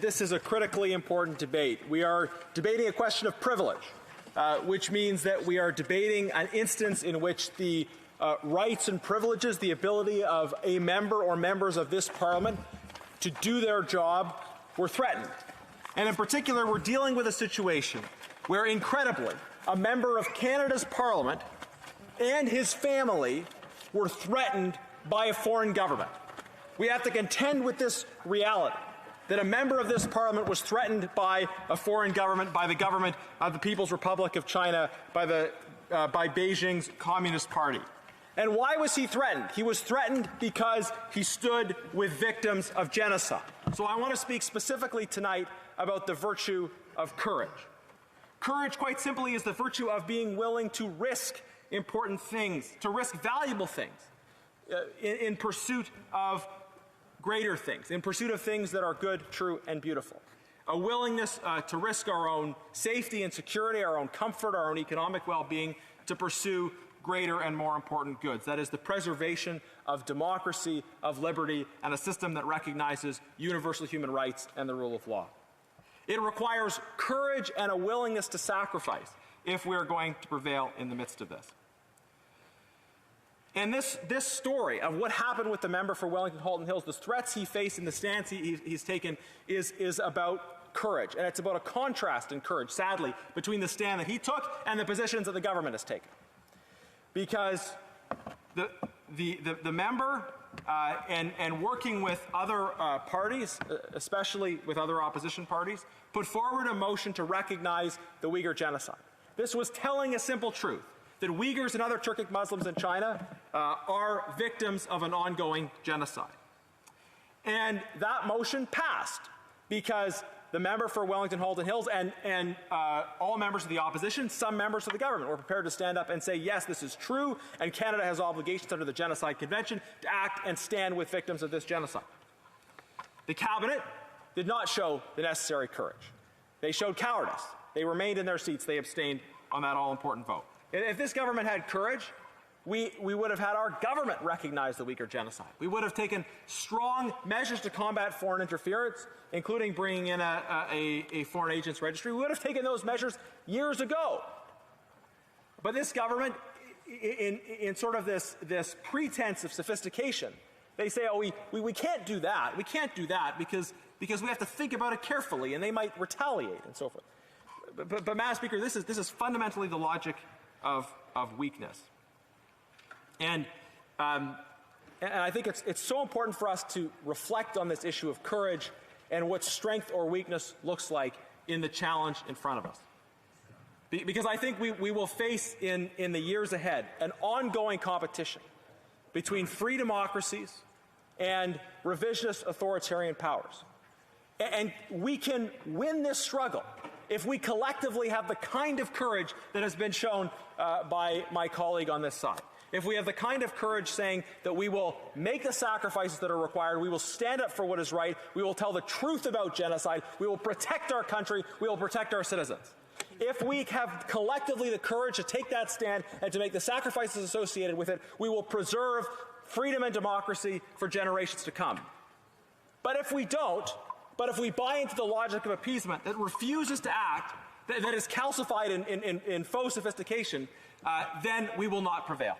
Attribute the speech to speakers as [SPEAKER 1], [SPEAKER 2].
[SPEAKER 1] This is a critically important debate. We are debating a question of privilege, which means that we are debating an instance in which the rights and privileges, the ability of a member or members of this Parliament to do their job were threatened. And in particular, we're dealing with a situation where, incredibly, a member of Canada's Parliament and his family were threatened by a foreign government. We have to contend with this reality, that a member of this Parliament was threatened by a foreign government, by the government of the People's Republic of China, by Beijing's Communist Party. And why was he threatened? He was threatened because he stood with victims of genocide. So I want to speak specifically tonight about the virtue of courage. Courage, quite simply, is the virtue of being willing to risk important things, to risk valuable things in pursuit of greater things, in pursuit of things that are good, true, and beautiful. A willingness to risk our own safety and security, our own comfort, our own economic well-being, to pursue greater and more important goods. That is the preservation of democracy, of liberty, and a system that recognizes universal human rights and the rule of law. It requires courage and a willingness to sacrifice if we're going to prevail in the midst of this. And this story of what happened with the member for Wellington Halton Hills, the threats he faced and the stance he's taken is about courage. And it's about a contrast in courage, sadly, between the stand that he took and the positions that the government has taken. Because the member and working with other parties, especially with other opposition parties, put forward a motion to recognize the Uyghur genocide. This was telling a simple truth, that Uyghurs and other Turkic Muslims in China are victims of an ongoing genocide. And that motion passed because the member for Wellington Halton Hills and all members of the opposition, some members of the government, were prepared to stand up and say, yes, this is true, and Canada has obligations under the Genocide Convention to act and stand with victims of this genocide. The Cabinet did not show the necessary courage. They showed cowardice. They remained in their seats. They abstained on that all-important vote. If this government had courage, we would have had our government recognize the Uyghur genocide. We would have taken strong measures to combat foreign interference, including bringing in a foreign agents registry. We would have taken those measures years ago. But this government, in sort of this pretense of sophistication, they say, oh, we can't do that. We can't do that because we have to think about it carefully, and they might retaliate and so forth. But Madam Speaker, this is fundamentally the logic of weakness. And I think it's so important for us to reflect on this issue of courage and what strength or weakness looks like in the challenge in front of us. Because I think we will face in the years ahead an ongoing competition between free democracies and revisionist authoritarian powers. And we can win this struggle if we collectively have the kind of courage that has been shown by my colleague on this side. If we have the kind of courage saying that we will make the sacrifices that are required, we will stand up for what is right, we will tell the truth about genocide, we will protect our country, we will protect our citizens. If we have collectively the courage to take that stand and to make the sacrifices associated with it, we will preserve freedom and democracy for generations to come. But if we don't, if we buy into the logic of appeasement that refuses to act, that is calcified in faux sophistication, then we will not prevail.